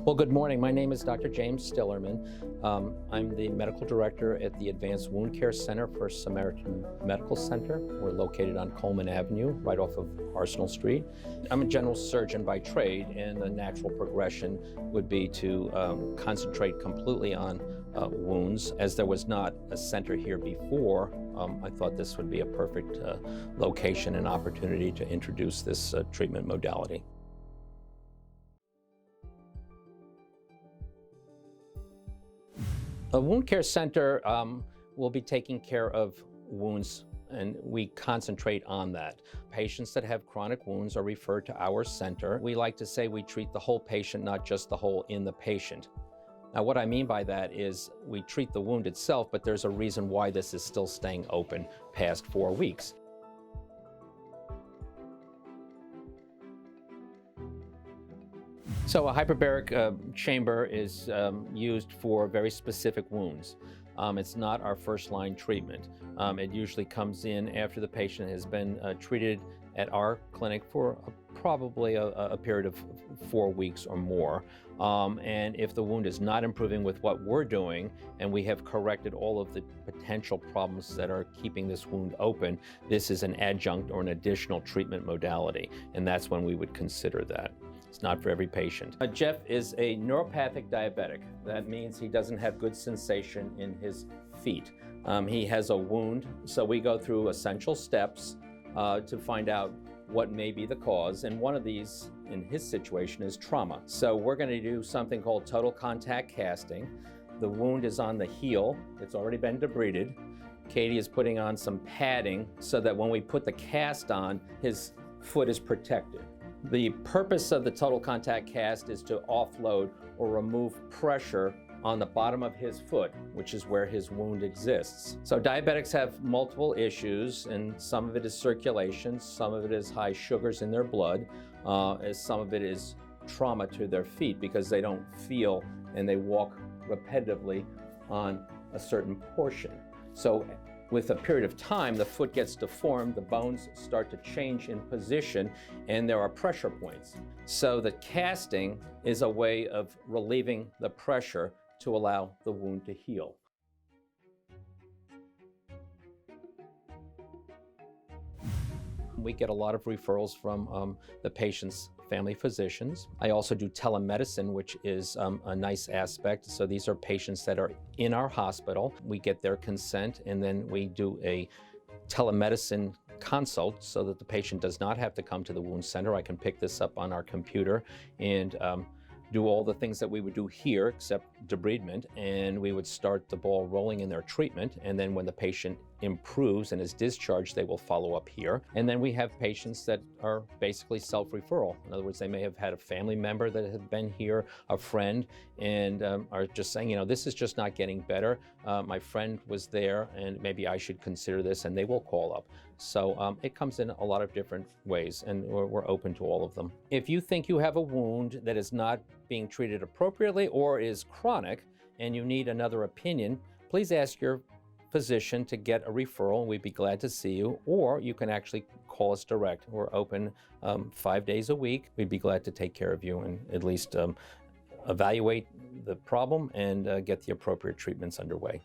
Well, good morning. My name is Dr. James Stillerman. I'm the medical director at the Advanced Wound Care Center for Samaritan Medical Center. We're located on Coleman Avenue, right off of Arsenal Street. I'm a general surgeon by trade, and the natural progression would be to concentrate completely on wounds. As there was not a center here before, I thought this would be a perfect location and opportunity to introduce this treatment modality. A wound care center will be taking care of wounds, and we concentrate on that. Patients that have chronic wounds are referred to our center. We like to say we treat the whole patient, not just the hole in the patient. Now, what I mean by that is we treat the wound itself, but there's a reason why this is still staying open past 4 weeks. So a hyperbaric chamber is used for very specific wounds. It's not our first-line treatment. It usually comes in after the patient has been treated at our clinic for probably a period of 4 weeks or more. And if the wound is not improving with what we're doing, and we have corrected all of the potential problems that are keeping this wound open, this is an adjunct or an additional treatment modality, and that's when we would consider that. It's not for every patient. Jeff is a neuropathic diabetic. That means he doesn't have good sensation in his feet. He has a wound, so we go through essential steps to find out what may be the cause, and one of these in his situation is trauma. So we're going to do something called total contact casting. The wound is on the heel. It's already been debrided. Katie is putting on some padding so that when we put the cast on, his foot is protected. The purpose of the total contact cast is to offload or remove pressure on the bottom of his foot, which is where his wound exists. So diabetics have multiple issues, and some of it is circulation, some of it is high sugars in their blood, as some of it is trauma to their feet because they don't feel and they walk repetitively on a certain portion. So with a period of time, the foot gets deformed, the bones start to change in position, and there are pressure points. So the casting is a way of relieving the pressure to allow the wound to heal. We get a lot of referrals from the patient's family physicians. I also do telemedicine, which is a nice aspect. So these are patients that are in our hospital. We get their consent, and then we do a telemedicine consult so that the patient does not have to come to the wound center. I can pick this up on our computer and do all the things that we would do here except debridement, and we would start the ball rolling in their treatment, and then when the patient improves and is discharged, they will follow up here. And then we have patients that are basically self-referral. In other words, they may have had a family member that had been here, a friend, and are just saying, you know, this is just not getting better. My friend was there and maybe I should consider this, and they will call up. So it comes in a lot of different ways, and we're open to all of them. If you think you have a wound that is not being treated appropriately or is chronic and you need another opinion, please ask your physician to get a referral, and we'd be glad to see you, or you can actually call us direct. We're open 5 days a week. We'd be glad to take care of you and at least evaluate the problem and get the appropriate treatments underway.